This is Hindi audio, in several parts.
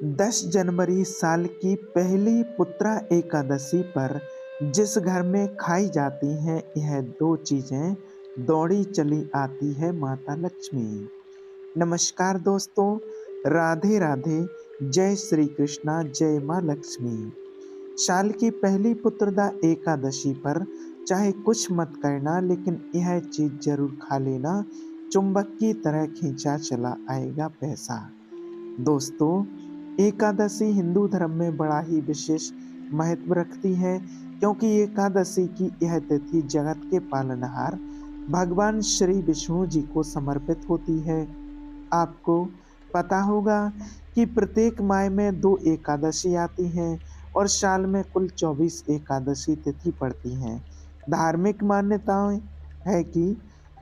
10 जनवरी साल की पहली पुत्रा एकादशी पर जिस घर में खाई जाती हैं यह दो चीजें, दौड़ी चली आती है माता लक्ष्मी। नमस्कार दोस्तों, राधे राधे, जय श्री कृष्णा, जय माँ लक्ष्मी। साल की पहली पुत्रदा एकादशी पर चाहे कुछ मत करना, लेकिन यह चीज जरूर खा लेना, चुंबक की तरह खींचा चला आएगा पैसा। दोस्तों, एकादशी हिंदू धर्म में बड़ा ही विशेष महत्व रखती है, क्योंकि एकादशी की यह तिथि जगत के पालनहार भगवान श्री विष्णु जी को समर्पित होती है। आपको पता होगा कि प्रत्येक माह में 2 एकादशी आती हैं और साल में कुल 24 एकादशी तिथि पड़ती हैं। धार्मिक मान्यताएं है कि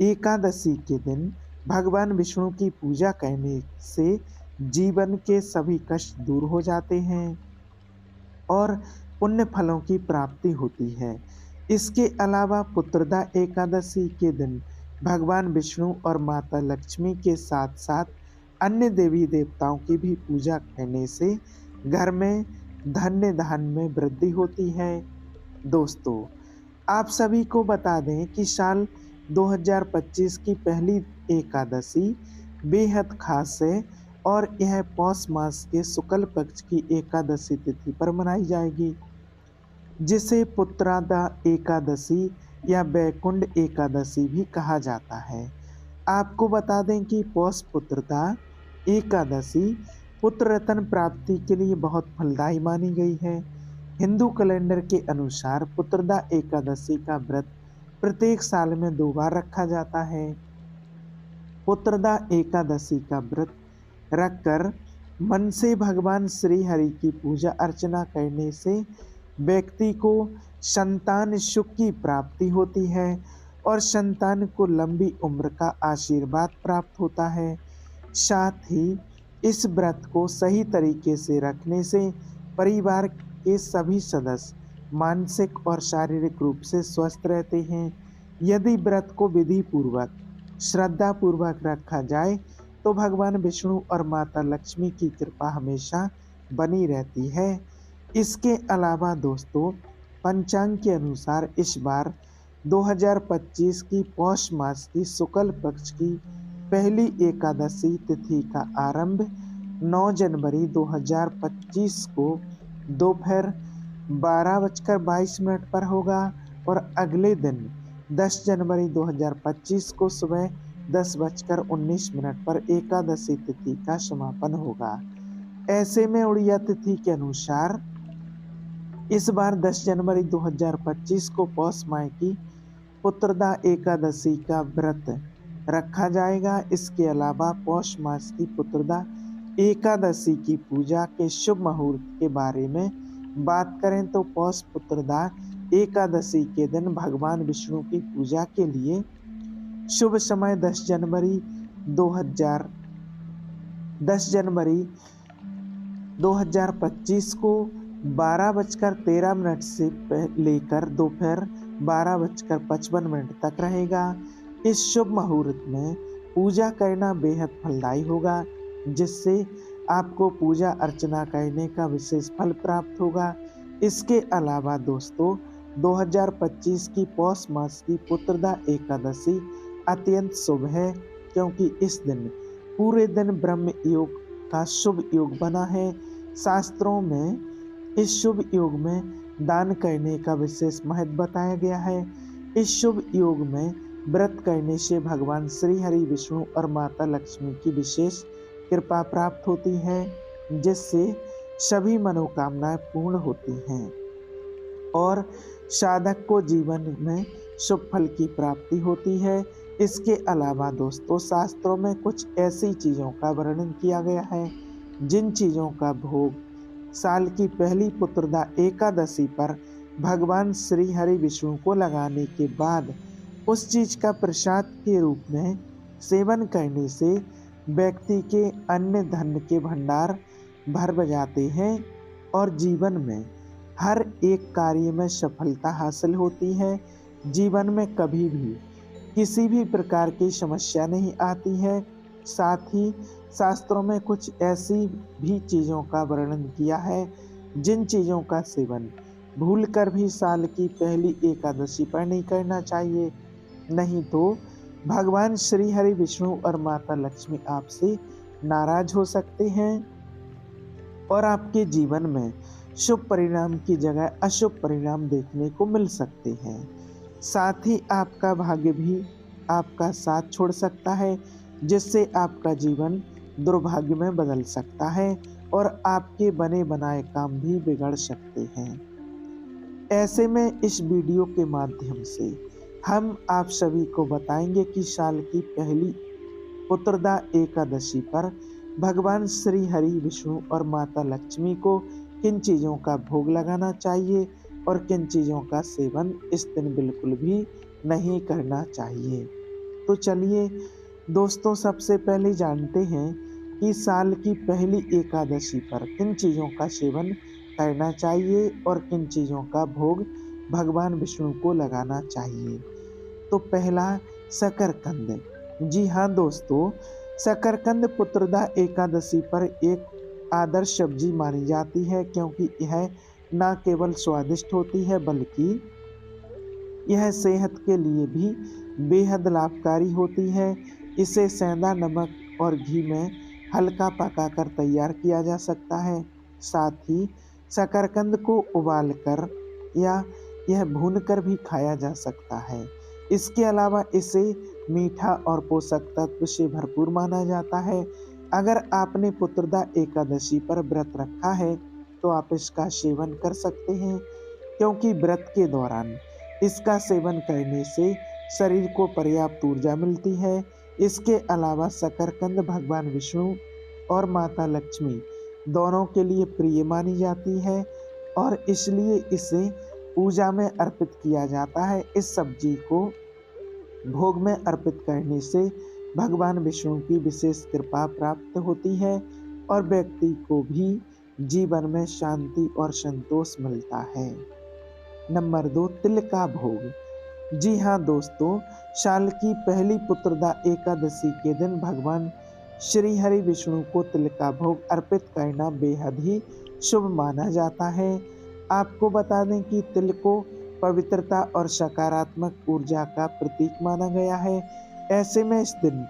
एकादशी के दिन भगवान विष्णु की पूजा करने से जीवन के सभी कष्ट दूर हो जाते हैं और पुण्य फलों की प्राप्ति होती है। इसके अलावा पुत्रदा एकादशी के दिन भगवान विष्णु और माता लक्ष्मी के साथ साथ अन्य देवी देवताओं की भी पूजा करने से घर में धन्य धान्य में वृद्धि होती है। दोस्तों, आप सभी को बता दें कि साल 2025 की पहली एकादशी बेहद खास है और यह पौष मास के शुक्ल पक्ष की एकादशी तिथि पर मनाई जाएगी, जिसे पुत्रादा एकादशी या वैकुंठ एकादशी भी कहा जाता है। आपको बता दें कि पौष पुत्रदा एकादशी पुत्र रत्न प्राप्ति के लिए बहुत फलदायी मानी गई है। हिंदू कैलेंडर के अनुसार पुत्रदा एकादशी का व्रत प्रत्येक साल में 2 बार रखा जाता है। पुत्रदा एकादशी का व्रत रखकर मन से भगवान श्री हरि की पूजा अर्चना करने से व्यक्ति को संतान सुख की प्राप्ति होती है और संतान को लंबी उम्र का आशीर्वाद प्राप्त होता है। साथ ही इस व्रत को सही तरीके से रखने से परिवार के सभी सदस्य मानसिक और शारीरिक रूप से स्वस्थ रहते हैं। यदि व्रत को विधि पूर्वक श्रद्धा पूर्वक रखा जाए तो भगवान विष्णु और माता लक्ष्मी की कृपा हमेशा बनी रहती है। इसके अलावा दोस्तों, पंचांग के अनुसार इस बार 2025 की पौष मास की शुक्ल पक्ष की पहली एकादशी तिथि का आरंभ 9 जनवरी 2025 को दोपहर 12:22 पर होगा और अगले दिन 10 जनवरी 2025 को सुबह 10:19 पर एकादशी तिथि का समापन होगा। ऐसे में उड़िया तिथि के अनुसार इस बार 10 जनवरी 2025 को पौष माह की पुत्रदा एकादशी का व्रत रखा जाएगा। इसके अलावा पौष मास की पुत्रदा एकादशी की पूजा के शुभ मुहूर्त के बारे में बात करें तो पौष पुत्रदा एकादशी के दिन भगवान विष्णु की पूजा के लिए शुभ समय 10 जनवरी 2025 को 12:13 से लेकर दोपहर 12:55 तक रहेगा। इस शुभ मुहूर्त में पूजा करना बेहद फलदायी होगा, जिससे आपको पूजा अर्चना करने का विशेष फल प्राप्त होगा। इसके अलावा दोस्तों, 2025 की पौष मास की पुत्रदा एकादशी अत्यंत शुभ है, क्योंकि इस दिन पूरे दिन ब्रह्म योग का शुभ योग बना है। शास्त्रों में इस शुभ योग में दान करने का विशेष महत्व बताया गया है। इस शुभ योग में व्रत करने से भगवान श्री हरि विष्णु और माता लक्ष्मी की विशेष कृपा प्राप्त होती है, जिससे सभी मनोकामनाएं पूर्ण होती हैं और साधक को जीवन में शुभ फल की प्राप्ति होती है। इसके अलावा दोस्तों, शास्त्रों में कुछ ऐसी चीज़ों का वर्णन किया गया है जिन चीज़ों का भोग साल की पहली पुत्रदा एकादशी पर भगवान श्री हरि विष्णु को लगाने के बाद उस चीज का प्रसाद के रूप में सेवन करने से व्यक्ति के अन्य धन के भंडार भर जाते हैं और जीवन में हर एक कार्य में सफलता हासिल होती है। जीवन में कभी भी किसी भी प्रकार की समस्या नहीं आती है साथ ही शास्त्रों में कुछ ऐसी भी चीज़ों का वर्णन किया है जिन चीज़ों का सेवन भूलकर भी साल की पहली एकादशी पर नहीं करना चाहिए, नहीं तो भगवान श्री हरि विष्णु और माता लक्ष्मी आपसे नाराज हो सकते हैं और आपके जीवन में शुभ परिणाम की जगह अशुभ परिणाम देखने को मिल सकते हैं। साथ ही आपका भाग्य भी आपका साथ छोड़ सकता है, जिससे आपका जीवन दुर्भाग्य में बदल सकता है और आपके बने बनाए काम भी बिगड़ सकते हैं। ऐसे में इस वीडियो के माध्यम से हम आप सभी को बताएंगे कि साल की पहली पुत्रदा एकादशी पर भगवान श्री हरि विष्णु और माता लक्ष्मी को किन चीज़ों का भोग लगाना चाहिए और किन चीज़ों का सेवन इस दिन बिल्कुल भी नहीं करना चाहिए। तो चलिए दोस्तों, सबसे पहले जानते हैं कि साल की पहली एकादशी पर किन चीज़ों का सेवन करना चाहिए और किन चीज़ों का भोग भगवान विष्णु को लगाना चाहिए। तो पहला, शकरकंद। जी हाँ दोस्तों, शकरकंद पुत्रदा एकादशी पर एक आदर्श सब्जी मानी जाती है, क्योंकि यह न केवल स्वादिष्ट होती है बल्कि यह सेहत के लिए भी बेहद लाभकारी होती है। इसे सेंधा नमक और घी में हल्का पकाकर तैयार किया जा सकता है। साथ ही शकरकंद को उबालकर या यह भूनकर भी खाया जा सकता है। इसके अलावा इसे मीठा और पोषक तत्व से भरपूर माना जाता है। अगर आपने पुत्रदा एकादशी पर व्रत रखा है तो आप इसका सेवन कर सकते हैं, क्योंकि व्रत के दौरान इसका सेवन करने से शरीर को पर्याप्त ऊर्जा मिलती है। इसके अलावा शकरकंद भगवान विष्णु और माता लक्ष्मी दोनों के लिए प्रिय मानी जाती है और इसलिए इसे पूजा में अर्पित किया जाता है। इस सब्जी को भोग में अर्पित करने से भगवान विष्णु की विशेष कृपा प्राप्त होती है और व्यक्ति को भी जीवन में शांति और संतोष मिलता है। नंबर 2, तिल का भोग। जी हाँ दोस्तों, साल की पहली पुत्रदा एकादशी के दिन भगवान श्री हरि विष्णु को तिल का भोग अर्पित करना बेहद ही शुभ माना जाता है। आपको बता दें कि तिल को पवित्रता और सकारात्मक ऊर्जा का प्रतीक माना गया है। ऐसे में इस दिन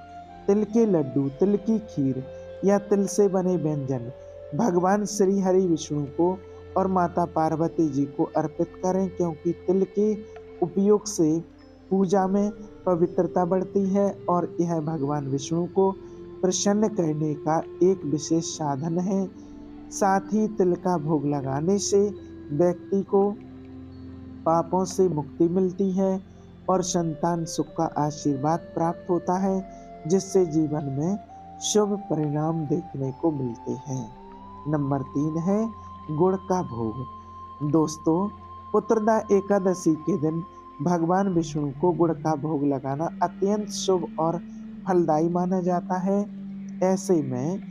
तिल के लड्डू, तिल की खीर या तिल से बने व्यंजन भगवान श्री हरि विष्णु को और माता पार्वती जी को अर्पित करें, क्योंकि तिल के उपयोग से पूजा में पवित्रता बढ़ती है और यह भगवान विष्णु को प्रसन्न करने का एक विशेष साधन है। साथ ही तिल का भोग लगाने से व्यक्ति को पापों से मुक्ति मिलती है और संतान सुख का आशीर्वाद प्राप्त होता है, जिससे जीवन में शुभ परिणाम देखने को मिलते हैं। नंबर 3 है गुड़ का भोग। दोस्तों, पुत्रदा एकादशी के दिन भगवान विष्णु को गुड़ का भोग लगाना अत्यंत शुभ और फलदायी माना जाता है। ऐसे में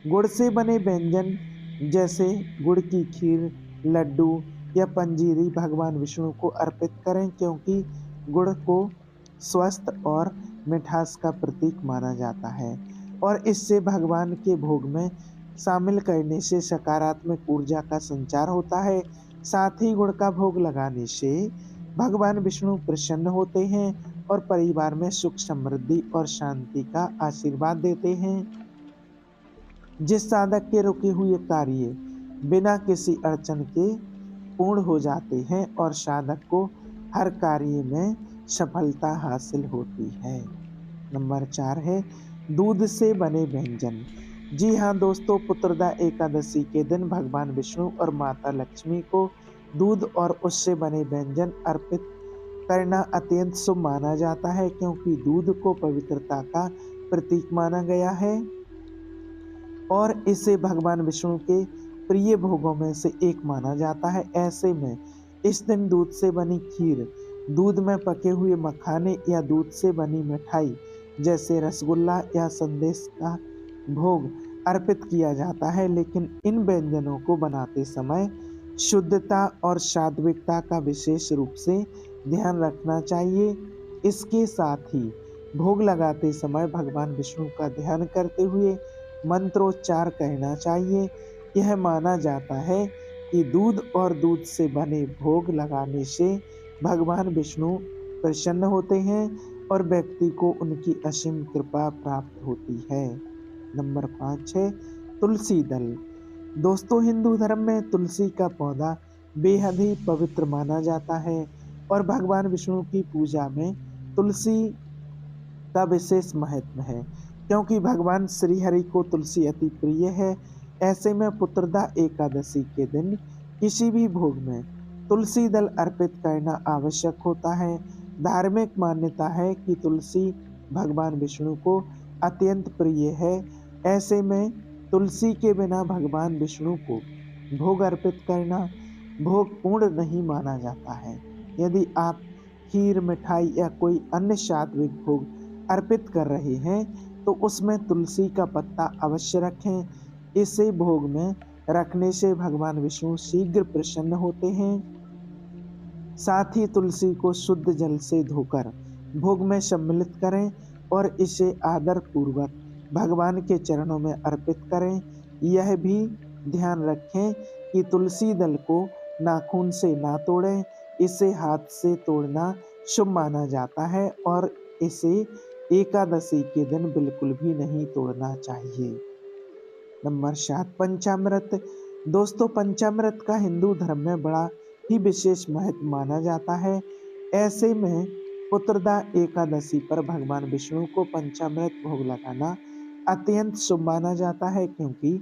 गुड़ से बने व्यंजन जैसे गुड़ की खीर, लड्डू या पंजीरी भगवान विष्णु को अर्पित करें, क्योंकि गुड़ को स्वस्थ और मिठास का प्रतीक माना जाता है और इससे भगवान के भोग में शामिल करने से सकारात्मक ऊर्जा का संचार होता है। साथ ही गुड़ का भोग लगाने से भगवान विष्णु प्रसन्न होते हैं और परिवार में सुख, समृद्धि और शांति का आशीर्वाद देते हैं। जिस साधक के रुके हुए कार्य बिना किसी अड़चन के पूर्ण हो जाते हैं और साधक को हर कार्य में सफलता हासिल होती है। नंबर 4 है दूध से बने व्यंजन। जी हाँ दोस्तों, पुत्रदा एकादशी के दिन भगवान विष्णु और माता लक्ष्मी को दूध और उससे बने व्यंजन अर्पित करना अत्यंत शुभ माना जाता है, क्योंकि दूध को पवित्रता का प्रतीक माना गया है और इसे भगवान विष्णु के प्रिय भोगों में से एक माना जाता है। ऐसे में इस दिन दूध से बनी खीर, दूध में पके हुए मखाने या दूध से बनी मिठाई जैसे रसगुल्ला या संदेश का भोग अर्पित किया जाता है। लेकिन इन व्यंजनों को बनाते समय शुद्धता और सात्विकता का विशेष रूप से ध्यान रखना चाहिए। इसके साथ ही भोग लगाते समय भगवान विष्णु का ध्यान करते हुए मंत्रोच्चार कहना चाहिए। यह माना जाता है कि दूध और दूध से बने भोग लगाने से भगवान विष्णु प्रसन्न होते हैं और व्यक्ति को उनकी असीम कृपा प्राप्त होती है। नंबर 5 है तुलसी दल। दोस्तों, हिंदू धर्म में तुलसी का पौधा बेहद ही पवित्र माना जाता है और भगवान विष्णु की पूजा में तुलसी का विशेष महत्व है, क्योंकि भगवान श्री हरि को तुलसी अति प्रिय है। ऐसे में पुत्रदा एकादशी के दिन किसी भी भोग में तुलसी दल अर्पित करना आवश्यक होता है। धार्मिक मान्यता है कि तुलसी भगवान विष्णु को अत्यंत प्रिय है। ऐसे में तुलसी के बिना भगवान विष्णु को भोग अर्पित करना भोग पूर्ण नहीं माना जाता है। यदि आप खीर, मिठाई या कोई अन्य सात्विक भोग अर्पित कर रहे हैं तो उसमें तुलसी का पत्ता अवश्य रखें। इसे भोग में रखने से भगवान विष्णु शीघ्र प्रसन्न होते हैं। साथ ही तुलसी को शुद्ध जल से धोकर भोग में सम्मिलित करें और इसे आदर पूर्वक भगवान के चरणों में अर्पित करें। यह भी ध्यान रखें कि तुलसी दल को नाखून से ना तोड़ें। इसे हाथ से तोड़ना शुभ माना जाता है और इसे एकादशी के दिन बिल्कुल भी नहीं तोड़ना चाहिए। नंबर 7 पंचामृत। दोस्तों, पंचामृत का हिंदू धर्म में बड़ा ही विशेष महत्व माना जाता है। ऐसे में पुत्रदा एकादशी पर भगवान विष्णु को पंचामृत भोग लगाना अत्यंत शुभ माना जाता है, क्योंकि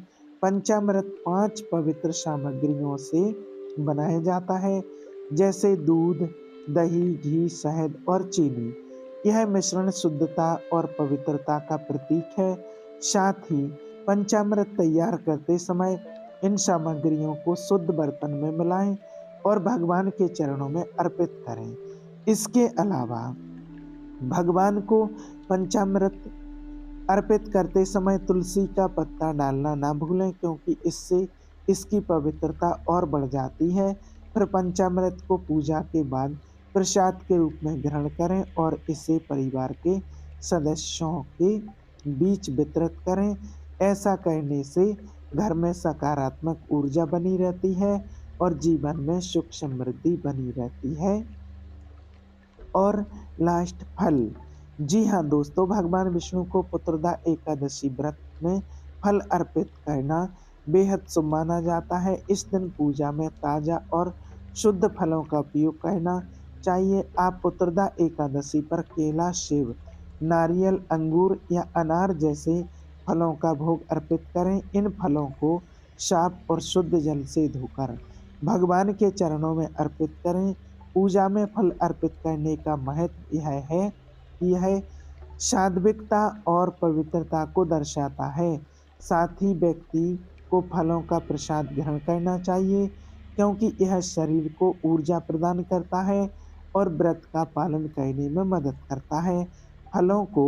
पंचामृत 5 पवित्र सामग्रियों से बनाया जाता है, जैसे दूध, दही, घी, शहद और चीनी। यह मिश्रण शुद्धता और पवित्रता का प्रतीक है। साथ ही पंचामृत तैयार करते समय इन सामग्रियों को शुद्ध बर्तन में मिलाएं और भगवान के चरणों में अर्पित करें। इसके अलावा भगवान को पंचामृत अर्पित करते समय तुलसी का पत्ता डालना ना भूलें, क्योंकि इससे इसकी पवित्रता और बढ़ जाती है। फिर पंचामृत को पूजा के बाद प्रसाद के रूप में ग्रहण करें और इसे परिवार के सदस्यों के बीच वितरित करें। ऐसा करने से घर में सकारात्मक ऊर्जा बनी रहती है और जीवन में सुख समृद्धि बनी रहती है। और लास्ट फल। जी हाँ दोस्तों, भगवान विष्णु को पुत्रदा एकादशी व्रत में फल अर्पित करना बेहद शुभ माना जाता है। इस दिन पूजा में ताजा और शुद्ध फलों का उपयोग करना चाहिए। आप पुत्रदा एकादशी पर केला, सेब, नारियल, अंगूर या अनार जैसे फलों का भोग अर्पित करें। इन फलों को साफ और शुद्ध जल से धोकर भगवान के चरणों में अर्पित करें। पूजा में फल अर्पित करने का महत्व यह है कि यह सात्विकता और पवित्रता को दर्शाता है। साथ ही व्यक्ति को फलों का प्रसाद ग्रहण करना चाहिए, क्योंकि यह शरीर को ऊर्जा प्रदान करता है और व्रत का पालन करने में मदद करता है। फलों को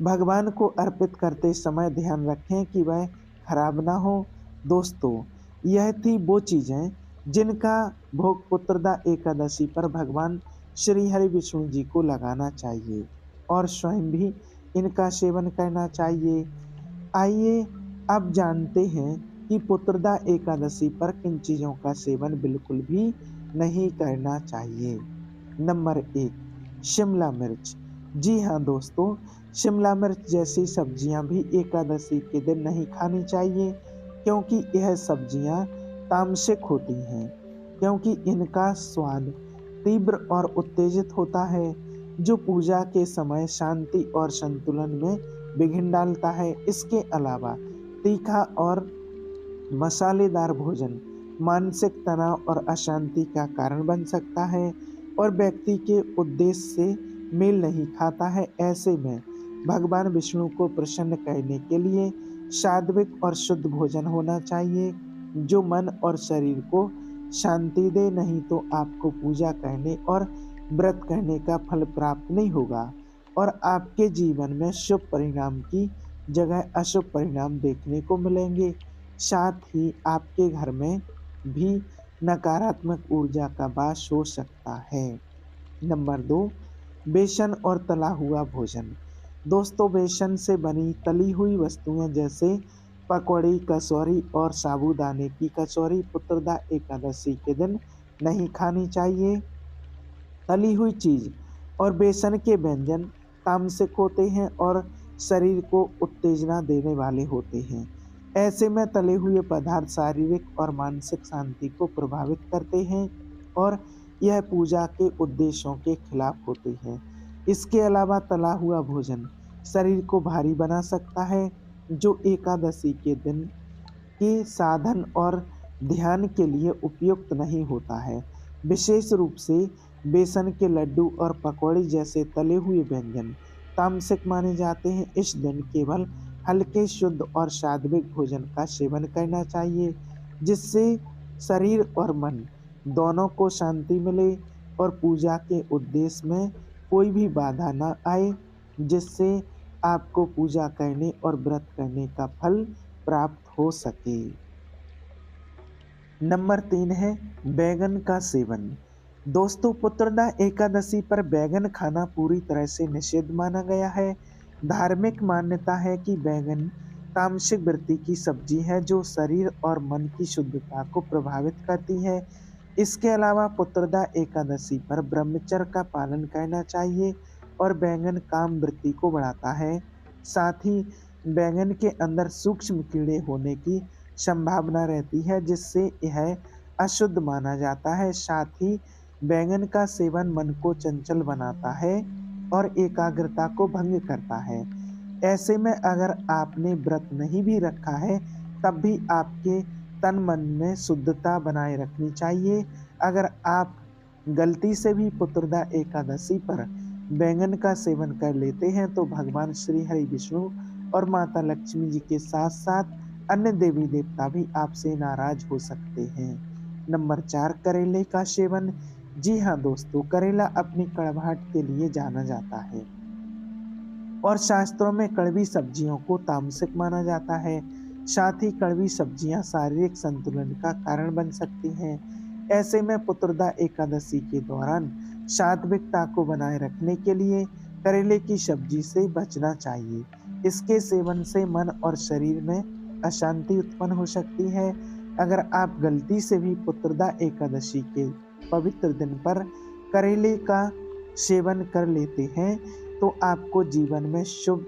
भगवान को अर्पित करते समय ध्यान रखें कि वह खराब ना हो। दोस्तों, यह थी वो चीज़ें जिनका भोग पुत्रदा एकादशी पर भगवान श्री हरि विष्णु जी को लगाना चाहिए और स्वयं भी इनका सेवन करना चाहिए। आइए अब जानते हैं कि पुत्रदा एकादशी पर किन चीज़ों का सेवन बिल्कुल भी नहीं करना चाहिए। नंबर 1 शिमला मिर्च। जी हाँ दोस्तों, शिमला मिर्च जैसी सब्जियां भी एकादशी के दिन नहीं खानी चाहिए, क्योंकि यह सब्जियां तामसिक होती हैं, क्योंकि इनका स्वाद तीव्र और उत्तेजित होता है, जो पूजा के समय शांति और संतुलन में विघ्न डालता है। इसके अलावा तीखा और मसालेदार भोजन मानसिक तनाव और अशांति का कारण बन सकता है और व्यक्ति के उद्देश्य से मेल नहीं खाता है। ऐसे में भगवान विष्णु को प्रसन्न करने के लिए सात्विक और शुद्ध भोजन होना चाहिए, जो मन और शरीर को शांति दे। नहीं तो आपको पूजा करने और व्रत करने का फल प्राप्त नहीं होगा और आपके जीवन में शुभ परिणाम की जगह अशुभ परिणाम देखने को मिलेंगे। साथ ही आपके घर में भी नकारात्मक ऊर्जा का वास हो सकता है। नंबर 2 बेसन और तला हुआ भोजन। दोस्तों, बेसन से बनी तली हुई वस्तुएं जैसे पकौड़ी, कचौरी और साबूदाने की कचौरी पुत्रदा एकादशी के दिन नहीं खानी चाहिए। तली हुई चीज और बेसन के व्यंजन तामसिक होते हैं और शरीर को उत्तेजना देने वाले होते हैं। ऐसे में तले हुए पदार्थ शारीरिक और मानसिक शांति को प्रभावित करते हैं और यह पूजा के उद्देश्यों के खिलाफ होते हैं। इसके अलावा तला हुआ भोजन शरीर को भारी बना सकता है, जो एकादशी के दिन के साधन और ध्यान के लिए उपयुक्त नहीं होता है। विशेष रूप से बेसन के लड्डू और पकौड़ी जैसे तले हुए व्यंजन तामसिक माने जाते हैं। इस दिन केवल हल्के, शुद्ध और सात्विक भोजन का सेवन करना चाहिए, जिससे शरीर और मन दोनों को शांति मिले और पूजा के उद्देश्य में कोई भी बाधा ना आए, जिससे आपको पूजा करने और व्रत करने का फल प्राप्त हो सके। नंबर 3 है बैगन का सेवन। दोस्तों, पुत्रदा एकादशी पर बैगन खाना पूरी तरह से निषिद्ध माना गया है। धार्मिक मान्यता है कि बैगन तामसिक वृत्ति की सब्जी है जो शरीर और मन की शुद्धता को प्रभावित करती है। इसके अलावा पुत्रदा एकादशी पर ब्रह्मचर्य का पालन करना चाहिए और बैंगन काम वृत्ति को बढ़ाता है। साथ ही बैंगन के अंदर सूक्ष्म कीड़े होने की संभावना रहती है, जिससे यह अशुद्ध माना जाता है। साथ ही बैंगन का सेवन मन को चंचल बनाता है और एकाग्रता को भंग करता है। ऐसे में अगर आपने व्रत नहीं भी रखा है, तब भी आपके तन मन में शुद्धता बनाए रखनी चाहिए। अगर आप गलती से भी पुत्रदा एकादशी पर बैंगन का सेवन कर लेते हैं, तो भगवान श्री हरि विष्णु और माता लक्ष्मी जी के साथ साथ अन्य देवी देवता भी आपसे नाराज हो सकते हैं। नंबर 4, करेले का सेवन। जी हाँ दोस्तों, करेला अपनी कड़वाहट के लिए जाना जाता है और शास्त्रों में कड़वी सब्जियों को तामसिक माना जाता है। साथ ही कड़वी सब्जियां शारीरिक संतुलन का कारण बन सकती हैं। ऐसे में पुत्रदा एकादशी के दौरान सात्विकता को बनाए रखने के लिए करेले की सब्जी से बचना चाहिए। इसके सेवन से मन और शरीर में अशांति उत्पन्न हो सकती है। अगर आप गलती से भी पुत्रदा एकादशी के पवित्र दिन पर करेले का सेवन कर लेते हैं, तो आपको जीवन में शुभ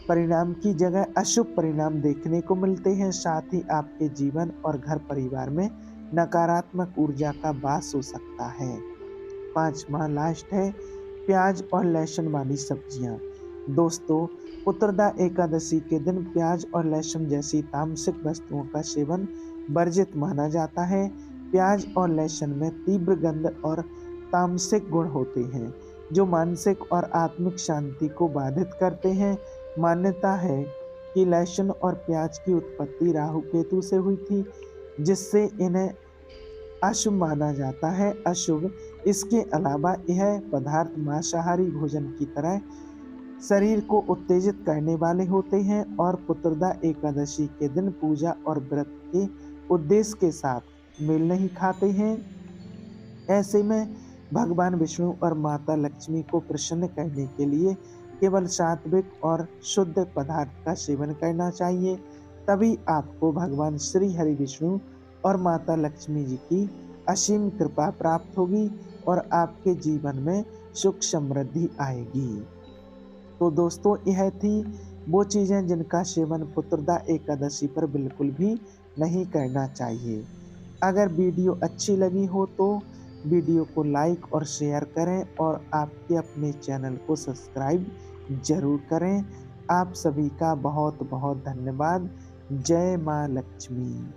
परिणाम की जगह अशुभ परिणाम देखने को मिलते हैं। साथ ही आपके जीवन और घर परिवार में नकारात्मक ऊर्जा का वास हो सकता है। 5वां लास्ट है प्याज और लहसुन वाली सब्जियां। दोस्तों, पुत्रदा एकादशी के दिन प्याज और लहसुन जैसी तामसिक वस्तुओं का सेवन वर्जित माना जाता है। प्याज और लहसुन में तीव्र गंध और तामसिक गुण होते हैं, जो मानसिक और आत्मिक शांति को बाधित करते हैं। मान्यता है कि लहसुन और प्याज की उत्पत्ति राहु केतु से हुई थी, जिससे इन्हें अशुभ माना जाता है। अशुभ इसके अलावा यह पदार्थ मांसाहारी भोजन की तरह शरीर को उत्तेजित करने वाले होते हैं और पुत्रदा एकादशी के दिन पूजा और व्रत के उद्देश्य के साथ मेल नहीं खाते हैं। ऐसे में भगवान विष्णु और माता लक्ष्मी को प्रसन्न करने के लिए केवल सात्विक और शुद्ध पदार्थ का सेवन करना चाहिए। तभी आपको भगवान श्री हरि विष्णु और माता लक्ष्मी जी की असीम कृपा प्राप्त होगी और आपके जीवन में सुख समृद्धि आएगी। तो दोस्तों, यह थी वो चीज़ें जिनका सेवन पुत्रदा एकादशी पर बिल्कुल भी नहीं करना चाहिए। अगर वीडियो अच्छी लगी हो तो वीडियो को लाइक और शेयर करें और आपके अपने चैनल को सब्सक्राइब जरूर करें। आप सभी का बहुत बहुत धन्यवाद। जय माँ लक्ष्मी।